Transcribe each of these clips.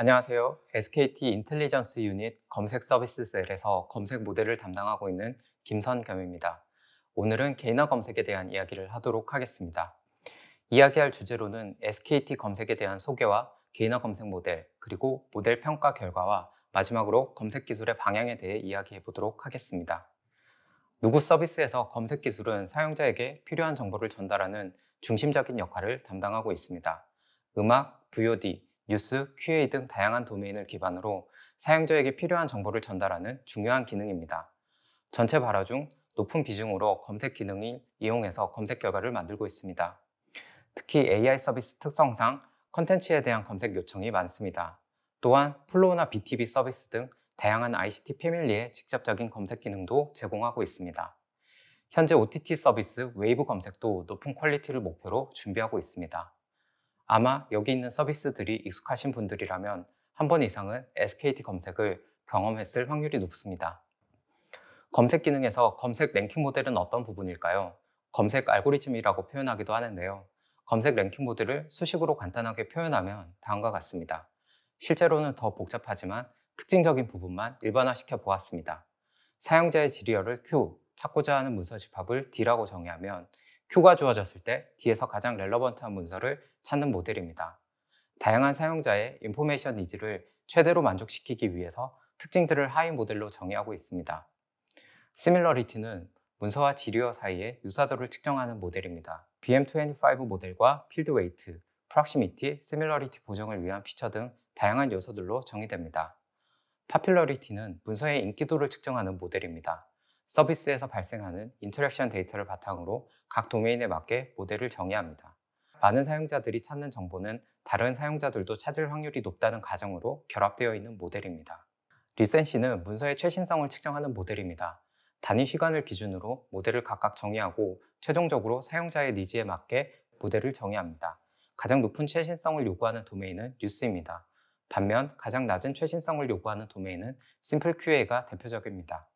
안녕하세요. SKT 인텔리전스 유닛 검색 서비스 셀에서 검색 모델을 담당하고 있는 김선겸입니다. 오늘은 개인화 검색에 대한 이야기를 하도록 하겠습니다. 이야기할 주제로는 SKT 검색에 대한 소개와 개인화 검색 모델, 그리고 모델 평가 결과와 마지막으로 검색 기술의 방향에 대해 이야기해 보도록 하겠습니다. 누구 서비스에서 검색 기술은 사용자에게 필요한 정보를 전달하는 중심적인 역할을 담당하고 있습니다. 음악, VOD, 뉴스, QA 등 다양한 도메인을 기반으로 사용자에게 필요한 정보를 전달하는 중요한 기능입니다. 전체 발화 중 높은 비중으로 검색 기능을 이용해서 검색 결과를 만들고 있습니다. 특히 AI 서비스 특성상 컨텐츠에 대한 검색 요청이 많습니다. 또한 플로우나 BTB 서비스 등 다양한 ICT 패밀리의 직접적인 검색 기능도 제공하고 있습니다. 현재 OTT 서비스 웨이브 검색도 높은 퀄리티를 목표로 준비하고 있습니다. 아마 여기 있는 서비스들이 익숙하신 분들이라면 한 번 이상은 SKT 검색을 경험했을 확률이 높습니다. 검색 기능에서 검색 랭킹 모델은 어떤 부분일까요? 검색 알고리즘이라고 표현하기도 하는데요. 검색 랭킹 모델을 수식으로 간단하게 표현하면 다음과 같습니다. 실제로는 더 복잡하지만 특징적인 부분만 일반화시켜 보았습니다. 사용자의 지리어를 Q, 찾고자 하는 문서 집합을 D라고 정의하면 Q가 주어졌을 때 D에서 가장 렐러번트한 문서를 찾는 모델입니다. 다양한 사용자의 인포메이션 니즈를 최대로 만족시키기 위해서 특징들을 하위 모델로 정의하고 있습니다. 시밀러리티는 문서와 지리어 사이의 유사도를 측정하는 모델입니다. BM25 모델과 필드 웨이트, 프록시미티, 시밀러리티 보정을 위한 피처 등 다양한 요소들로 정의됩니다. 파퓰러리티는 문서의 인기도를 측정하는 모델입니다. 서비스에서 발생하는 인터랙션 데이터를 바탕으로 각 도메인에 맞게 모델을 정의합니다. 많은 사용자들이 찾는 정보는 다른 사용자들도 찾을 확률이 높다는 가정으로 결합되어 있는 모델입니다. 리센시는 문서의 최신성을 측정하는 모델입니다. 단위 시간을 기준으로 모델을 각각 정의하고 최종적으로 사용자의 니즈에 맞게 모델을 정의합니다. 가장 높은 최신성을 요구하는 도메인은 뉴스입니다. 반면 가장 낮은 최신성을 요구하는 도메인은 심플 QA가 대표적입니다.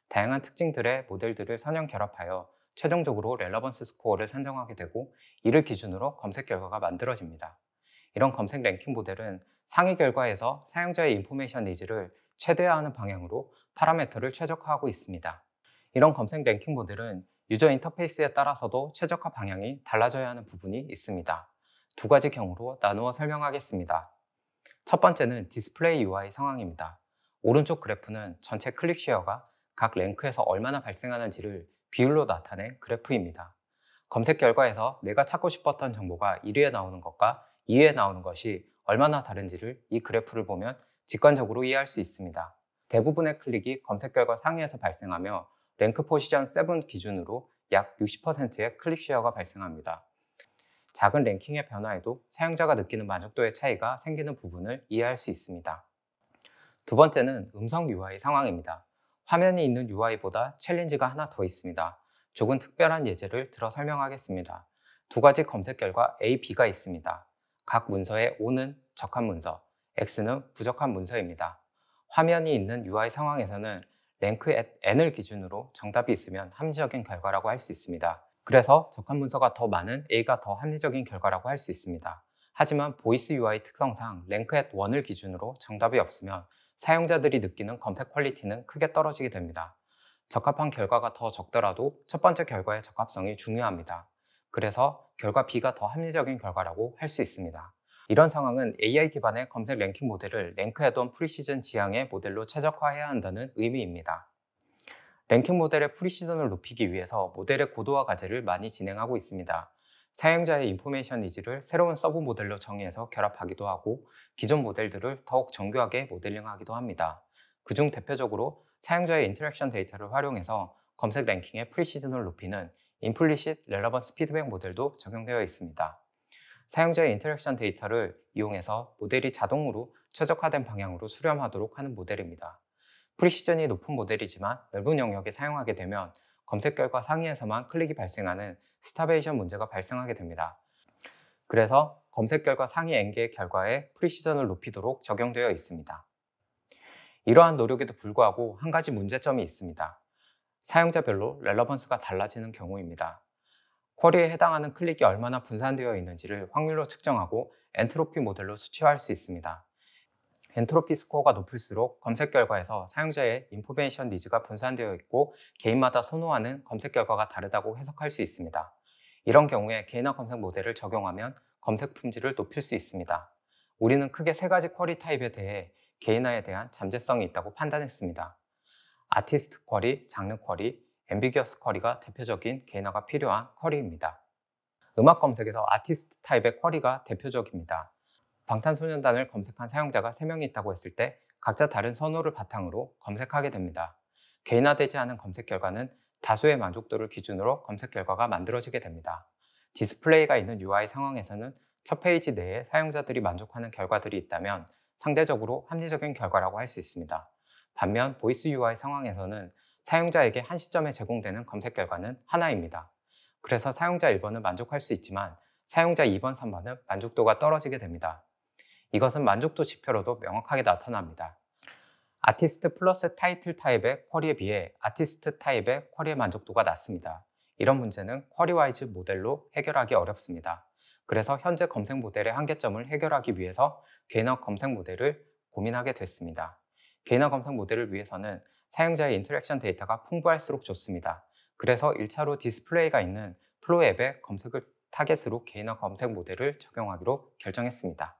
다양한 특징들의 모델들을 선형 결합하여 최종적으로 렐러번스 스코어를 산정하게 되고 이를 기준으로 검색 결과가 만들어집니다. 이런 검색 랭킹 모델은 상위 결과에서 사용자의 인포메이션 니즈를 최대화하는 방향으로 파라미터를 최적화하고 있습니다. 이런 검색 랭킹 모델은 유저 인터페이스에 따라서도 최적화 방향이 달라져야 하는 부분이 있습니다. 두 가지 경우로 나누어 설명하겠습니다. 첫 번째는 디스플레이 UI 상황입니다. 오른쪽 그래프는 전체 클릭 쉐어가 각 랭크에서 얼마나 발생하는지를 비율로 나타낸 그래프입니다. 검색 결과에서 내가 찾고 싶었던 정보가 1위에 나오는 것과 2위에 나오는 것이 얼마나 다른지를 이 그래프를 보면 직관적으로 이해할 수 있습니다. 대부분의 클릭이 검색 결과 상위에서 발생하며 랭크 포지션 7 기준으로 약 60%의 클릭 쉐어가 발생합니다. 작은 랭킹의 변화에도 사용자가 느끼는 만족도의 차이가 생기는 부분을 이해할 수 있습니다. 두 번째는 음성 UI 상황입니다. 화면이 있는 UI보다 챌린지가 하나 더 있습니다. 조금 특별한 예제를 들어 설명하겠습니다. 두 가지 검색 결과 A, B가 있습니다. 각 문서의 O는 적합 문서, X는 부적합 문서입니다. 화면이 있는 UI 상황에서는 랭크 at N을 기준으로 정답이 있으면 합리적인 결과라고 할 수 있습니다. 그래서 적합 문서가 더 많은 A가 더 합리적인 결과라고 할 수 있습니다. 하지만 보이스 UI 특성상 랭크 at 1을 기준으로 정답이 없으면 사용자들이 느끼는 검색 퀄리티는 크게 떨어지게 됩니다. 적합한 결과가 더 적더라도 첫 번째 결과의 적합성이 중요합니다. 그래서 결과 B가 더 합리적인 결과라고 할 수 있습니다. 이런 상황은 AI 기반의 검색 랭킹 모델을 랭크 애드온 프리시즌 지향의 모델로 최적화해야 한다는 의미입니다. 랭킹 모델의 프리시즌을 높이기 위해서 모델의 고도화 과제를 많이 진행하고 있습니다. 사용자의 인포메이션 니즈를 새로운 서브 모델로 정의해서 결합하기도 하고 기존 모델들을 더욱 정교하게 모델링하기도 합니다. 그중 대표적으로 사용자의 인터랙션 데이터를 활용해서 검색 랭킹의 프리시즌을 높이는 임플리시트 렐러번스 피드백 모델도 적용되어 있습니다. 사용자의 인터랙션 데이터를 이용해서 모델이 자동으로 최적화된 방향으로 수렴하도록 하는 모델입니다. 프리시전이 높은 모델이지만 넓은 영역에 사용하게 되면 검색 결과 상위에서만 클릭이 발생하는 스타베이션 문제가 발생하게 됩니다. 그래서 검색 결과 상위 N개의 결과에 프리시전을 높이도록 적용되어 있습니다. 이러한 노력에도 불구하고 한 가지 문제점이 있습니다. 사용자별로 렐러번스가 달라지는 경우입니다. 쿼리에 해당하는 클릭이 얼마나 분산되어 있는지를 확률로 측정하고 엔트로피 모델로 수치화할 수 있습니다. 엔트로피 스코어가 높을수록 검색 결과에서 사용자의 인포메이션 니즈가 분산되어 있고 개인마다 선호하는 검색 결과가 다르다고 해석할 수 있습니다. 이런 경우에 개인화 검색 모델을 적용하면 검색 품질을 높일 수 있습니다. 우리는 크게 세 가지 쿼리 타입에 대해 개인화에 대한 잠재성이 있다고 판단했습니다. 아티스트 쿼리, 장르 쿼리, 앰비기어스 쿼리가 대표적인 개인화가 필요한 쿼리입니다. 음악 검색에서 아티스트 타입의 쿼리가 대표적입니다. 방탄소년단을 검색한 사용자가 3명이 있다고 했을 때 각자 다른 선호를 바탕으로 검색하게 됩니다. 개인화되지 않은 검색 결과는 다수의 만족도를 기준으로 검색 결과가 만들어지게 됩니다. 디스플레이가 있는 UI 상황에서는 첫 페이지 내에 사용자들이 만족하는 결과들이 있다면 상대적으로 합리적인 결과라고 할 수 있습니다. 반면 보이스 UI 상황에서는 사용자에게 한 시점에 제공되는 검색 결과는 하나입니다. 그래서 사용자 1번은 만족할 수 있지만 사용자 2번, 3번은 만족도가 떨어지게 됩니다. 이것은 만족도 지표로도 명확하게 나타납니다. 아티스트 플러스 타이틀 타입의 쿼리에 비해 아티스트 타입의 쿼리의 만족도가 낮습니다. 이런 문제는 쿼리와이즈 모델로 해결하기 어렵습니다. 그래서 현재 검색 모델의 한계점을 해결하기 위해서 개인화 검색 모델을 고민하게 됐습니다. 개인화 검색 모델을 위해서는 사용자의 인터랙션 데이터가 풍부할수록 좋습니다. 그래서 1차로 디스플레이가 있는 플로 앱의 검색을 타겟으로 개인화 검색 모델을 적용하기로 결정했습니다.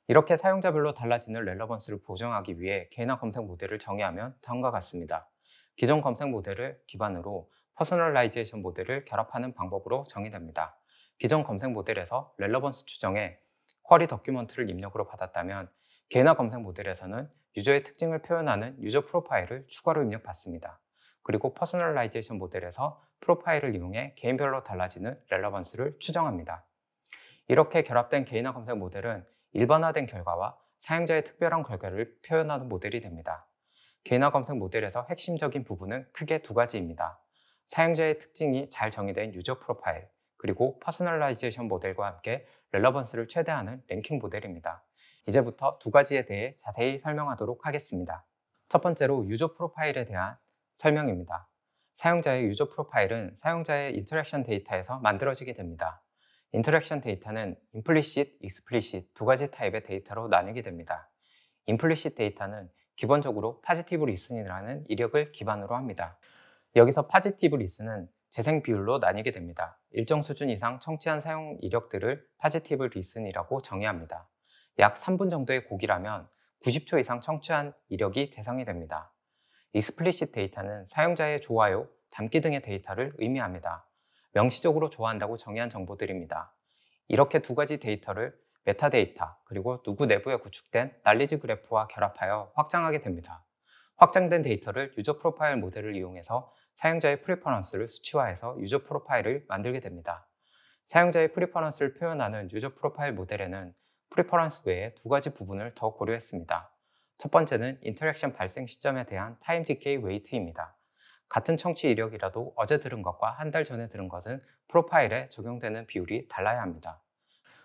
이렇게 사용자별로 달라지는 렐러번스를 보정하기 위해 개인화 검색 모델을 정의하면 다음과 같습니다. 기존 검색 모델을 기반으로 퍼스널라이제이션 모델을 결합하는 방법으로 정의됩니다. 기존 검색 모델에서 렐러번스 추정에 쿼리 더큐먼트를 입력으로 받았다면 개인화 검색 모델에서는 유저의 특징을 표현하는 유저 프로파일을 추가로 입력받습니다. 그리고 퍼스널라이제이션 모델에서 프로파일을 이용해 개인별로 달라지는 렐러번스를 추정합니다. 이렇게 결합된 개인화 검색 모델은 일반화된 결과와 사용자의 특별한 결과를 표현하는 모델이 됩니다. 개인화 검색 모델에서 핵심적인 부분은 크게 두 가지입니다. 사용자의 특징이 잘 정의된 유저 프로파일, 그리고 퍼스널라이제이션 모델과 함께 렐러번스를 최대화하는 랭킹 모델입니다. 이제부터 두 가지에 대해 자세히 설명하도록 하겠습니다. 첫 번째로 유저 프로파일에 대한 설명입니다. 사용자의 유저 프로파일은 사용자의 인터랙션 데이터에서 만들어지게 됩니다. 인터랙션 데이터는 임플리시트, 익스플리시트 두 가지 타입의 데이터로 나뉘게 됩니다. 임플리시트 데이터는 기본적으로 파지티브 리슨이라는 이력을 기반으로 합니다. 여기서 파지티브 리슨은 재생 비율로 나뉘게 됩니다. 일정 수준 이상 청취한 사용 이력들을 파지티브 리슨이라고 정의합니다. 약 3분 정도의 곡이라면 90초 이상 청취한 이력이 대상이 됩니다. 익스플리시트 데이터는 사용자의 좋아요, 담기 등의 데이터를 의미합니다. 명시적으로 좋아한다고 정의한 정보들입니다. 이렇게 두 가지 데이터를 메타데이터 그리고 누구 내부에 구축된 날리지 그래프와 결합하여 확장하게 됩니다. 확장된 데이터를 유저 프로파일 모델을 이용해서 사용자의 프리퍼런스를 수치화해서 유저 프로파일을 만들게 됩니다. 사용자의 프리퍼런스를 표현하는 유저 프로파일 모델에는 프리퍼런스 외에 두 가지 부분을 더 고려했습니다. 첫 번째는 인터랙션 발생 시점에 대한 타임 디케이 웨이트입니다. 같은 청취 이력이라도 어제 들은 것과 한 달 전에 들은 것은 프로파일에 적용되는 비율이 달라야 합니다.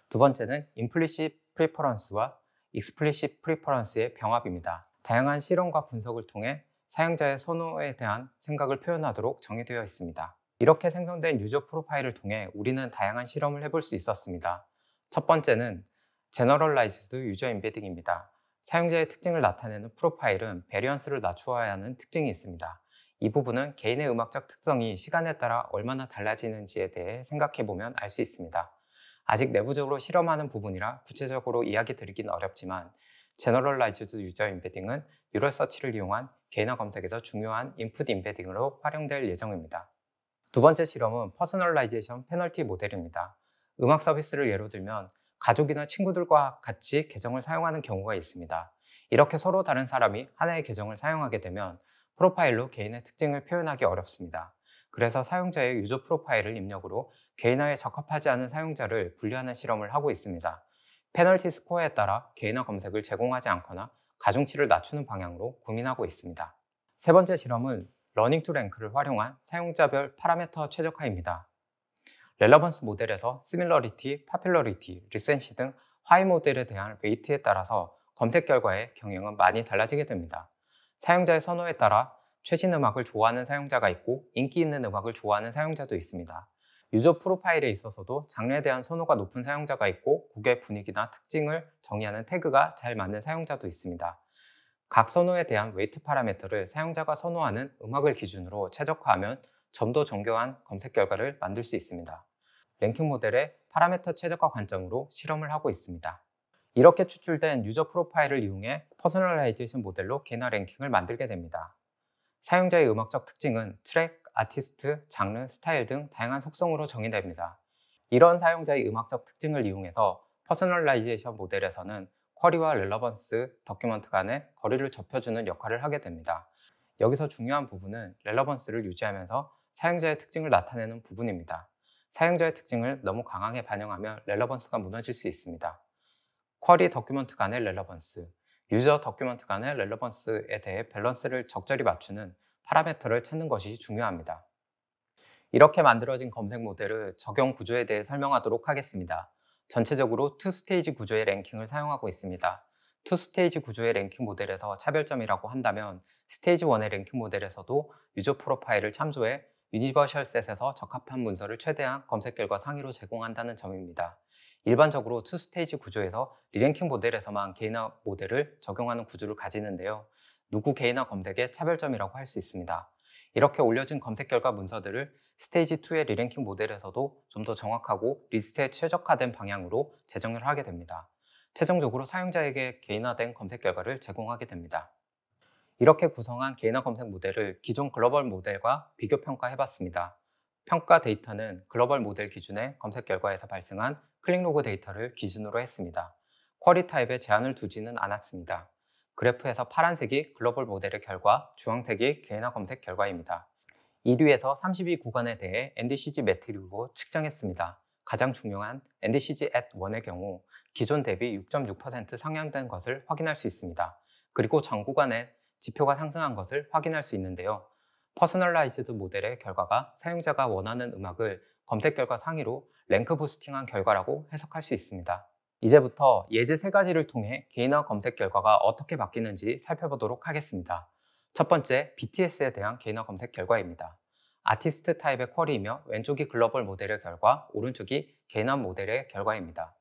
두 번째는 임플리시트 프리퍼런스와 익스플리시트 프리퍼런스의 병합입니다. 다양한 실험과 분석을 통해 사용자의 선호에 대한 생각을 표현하도록 정의되어 있습니다. 이렇게 생성된 유저 프로파일을 통해 우리는 다양한 실험을 해볼 수 있었습니다. 첫 번째는 제너럴라이즈드 유저 임베딩입니다. 사용자의 특징을 나타내는 프로파일은 베리언스를 낮추어야 하는 특징이 있습니다. 이 부분은 개인의 음악적 특성이 시간에 따라 얼마나 달라지는지에 대해 생각해보면 알 수 있습니다. 아직 내부적으로 실험하는 부분이라 구체적으로 이야기 드리긴 어렵지만 제너럴라이즈드 유저 임베딩은 뉴럴 서치를 이용한 개인화 검색에서 중요한 인풋 임베딩으로 활용될 예정입니다. 두 번째 실험은 퍼스널라이제이션 페널티 모델입니다. 음악 서비스를 예로 들면 가족이나 친구들과 같이 계정을 사용하는 경우가 있습니다. 이렇게 서로 다른 사람이 하나의 계정을 사용하게 되면 프로파일로 개인의 특징을 표현하기 어렵습니다. 그래서 사용자의 유저 프로파일을 입력으로 개인화에 적합하지 않은 사용자를 분리하는 실험을 하고 있습니다. 페널티 스코어에 따라 개인화 검색을 제공하지 않거나 가중치를 낮추는 방향으로 고민하고 있습니다. 세 번째 실험은 러닝 투 랭크를 활용한 사용자별 파라미터 최적화입니다. 렐러번스 모델에서 시밀러리티, 파퓰러리티, 리센시 등 하위 모델에 대한 웨이트에 따라서 검색 결과의 경향은 많이 달라지게 됩니다. 사용자의 선호에 따라 최신 음악을 좋아하는 사용자가 있고 인기 있는 음악을 좋아하는 사용자도 있습니다. 유저 프로파일에 있어서도 장르에 대한 선호가 높은 사용자가 있고 곡의 분위기나 특징을 정의하는 태그가 잘 맞는 사용자도 있습니다. 각 선호에 대한 웨이트 파라미터를 사용자가 선호하는 음악을 기준으로 최적화하면 좀 더 정교한 검색 결과를 만들 수 있습니다. 랭킹 모델의 파라미터 최적화 관점으로 실험을 하고 있습니다. 이렇게 추출된 유저 프로파일을 이용해 퍼스널라이제이션 모델로 개인화 랭킹을 만들게 됩니다. 사용자의 음악적 특징은 트랙, 아티스트, 장르, 스타일 등 다양한 속성으로 정의됩니다. 이런 사용자의 음악적 특징을 이용해서 퍼스널라이제이션 모델에서는 쿼리와 렐러번스 더큐먼트 간의 거리를 좁혀주는 역할을 하게 됩니다. 여기서 중요한 부분은 렐러번스를 유지하면서 사용자의 특징을 나타내는 부분입니다. 사용자의 특징을 너무 강하게 반영하면 렐러번스가 무너질 수 있습니다. 쿼리 더큐먼트 간의 렐러번스, 유저 더큐먼트 간의 렐러번스에 대해 밸런스를 적절히 맞추는 파라미터를 찾는 것이 중요합니다. 이렇게 만들어진 검색 모델의 적용 구조에 대해 설명하도록 하겠습니다. 전체적으로 투스테이지 구조의 랭킹을 사용하고 있습니다. 투스테이지 구조의 랭킹 모델에서 차별점이라고 한다면 스테이지 1의 랭킹 모델에서도 유저 프로파일을 참조해 유니버셜 셋에서 적합한 문서를 최대한 검색 결과 상위로 제공한다는 점입니다. 일반적으로 투스테이지 구조에서 리랭킹 모델에서만 개인화 모델을 적용하는 구조를 가지는데요. 누구 개인화 검색의 차별점이라고 할 수 있습니다. 이렇게 올려진 검색 결과 문서들을 스테이지 2의 리랭킹 모델에서도 좀 더 정확하고 리스트에 최적화된 방향으로 재정을 하게 됩니다. 최종적으로 사용자에게 개인화된 검색 결과를 제공하게 됩니다. 이렇게 구성한 개인화 검색 모델을 기존 글로벌 모델과 비교 평가해봤습니다. 평가 데이터는 글로벌 모델 기준의 검색 결과에서 발생한 클릭로그 데이터를 기준으로 했습니다. 쿼리 타입에 제한을 두지는 않았습니다. 그래프에서 파란색이 글로벌 모델의 결과, 주황색이 개인화 검색 결과입니다. 1위에서 32 구간에 대해 NDCG 매트릭으로 측정했습니다. 가장 중요한 NDCG at 1의 경우 기존 대비 6.6% 상향된 것을 확인할 수 있습니다. 그리고 전 구간에 지표가 상승한 것을 확인할 수 있는데요. 퍼스널라이즈드 모델의 결과가 사용자가 원하는 음악을 검색 결과 상위로 랭크 부스팅한 결과라고 해석할 수 있습니다. 이제부터 예제 3가지를 통해 개인화 검색 결과가 어떻게 바뀌는지 살펴보도록 하겠습니다. 첫 번째, BTS에 대한 개인화 검색 결과입니다. 아티스트 타입의 쿼리이며 왼쪽이 글로벌 모델의 결과, 오른쪽이 개인화 모델의 결과입니다.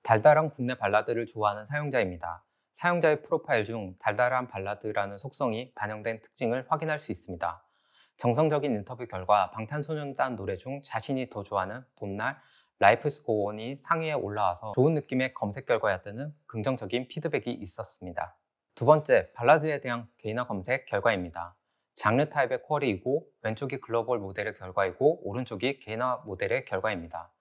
달달한 국내 발라드를 좋아하는 사용자입니다. 사용자의 프로파일 중 달달한 발라드라는 속성이 반영된 특징을 확인할 수 있습니다. 정성적인 인터뷰 결과 방탄소년단 노래 중 자신이 더 좋아하는 봄날, 라이프 스고온이 상위에 올라와서 좋은 느낌의 검색 결과였다는 긍정적인 피드백이 있었습니다. 두 번째, 발라드에 대한 개인화 검색 결과입니다. 장르 타입의 쿼리이고 왼쪽이 글로벌 모델의 결과이고 오른쪽이 개인화 모델의 결과입니다.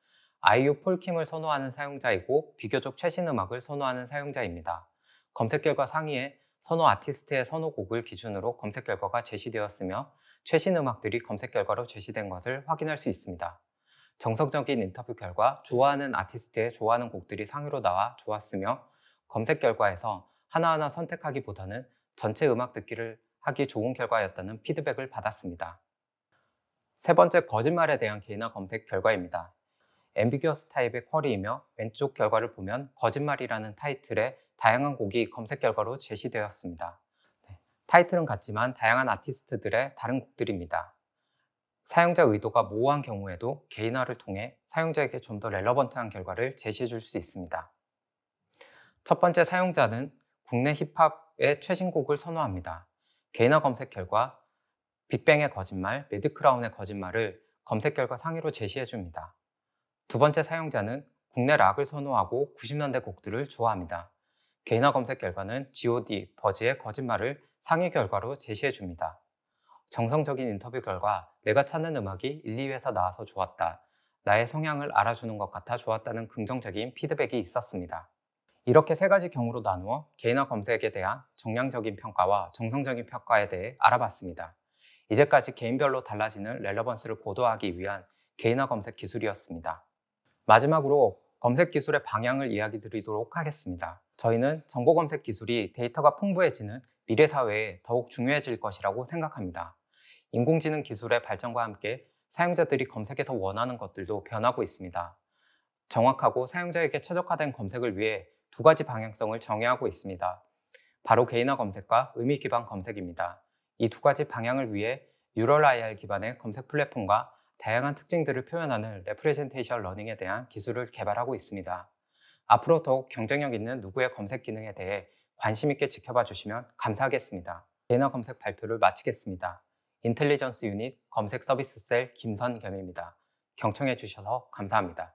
아이유 폴킴을 선호하는 사용자이고 비교적 최신 음악을 선호하는 사용자입니다. 검색 결과 상위에 선호 아티스트의 선호곡을 기준으로 검색 결과가 제시되었으며 최신 음악들이 검색 결과로 제시된 것을 확인할 수 있습니다. 정석적인 인터뷰 결과 좋아하는 아티스트의 좋아하는 곡들이 상위로 나와 좋았으며 검색 결과에서 하나하나 선택하기보다는 전체 음악 듣기를 하기 좋은 결과였다는 피드백을 받았습니다. 세 번째, 거짓말에 대한 개인화 검색 결과입니다. 앰비규어스 타입의 쿼리이며 왼쪽 결과를 보면 거짓말이라는 타이틀의 다양한 곡이 검색 결과로 제시되었습니다. 타이틀은 같지만 다양한 아티스트들의 다른 곡들입니다. 사용자 의도가 모호한 경우에도 개인화를 통해 사용자에게 좀 더 렐러번트한 결과를 제시해 줄 수 있습니다. 첫 번째, 사용자는 국내 힙합의 최신곡을 선호합니다. 개인화 검색 결과 빅뱅의 거짓말, 매드크라운의 거짓말을 검색 결과 상위로 제시해 줍니다. 두 번째, 사용자는 국내 락을 선호하고 90년대 곡들을 좋아합니다. 개인화 검색 결과는 G.O.D, 버즈의 거짓말을 상위 결과로 제시해 줍니다. 정성적인 인터뷰 결과 내가 찾는 음악이 1, 2위에서 나와서 좋았다. 나의 성향을 알아주는 것 같아 좋았다는 긍정적인 피드백이 있었습니다. 이렇게 3가지 경우로 나누어 개인화 검색에 대한 정량적인 평가와 정성적인 평가에 대해 알아봤습니다. 이제까지 개인별로 달라지는 렐러번스를 고도화하기 위한 개인화 검색 기술이었습니다. 마지막으로 검색 기술의 방향을 이야기 드리도록 하겠습니다. 저희는 정보 검색 기술이 데이터가 풍부해지는 미래 사회에 더욱 중요해질 것이라고 생각합니다. 인공지능 기술의 발전과 함께 사용자들이 검색에서 원하는 것들도 변하고 있습니다. 정확하고 사용자에게 최적화된 검색을 위해 2가지 방향성을 정의하고 있습니다. 바로 개인화 검색과 의미 기반 검색입니다. 이 2가지 방향을 위해 뉴럴 IR 기반의 검색 플랫폼과 다양한 특징들을 표현하는 레프레젠테이션 러닝에 대한 기술을 개발하고 있습니다. 앞으로 더욱 경쟁력 있는 누구의 검색 기능에 대해 관심 있게 지켜봐 주시면 감사하겠습니다. 개인화 검색 발표를 마치겠습니다. 인텔리전스 유닛 검색 서비스 셀 김선겸입니다. 경청해 주셔서 감사합니다.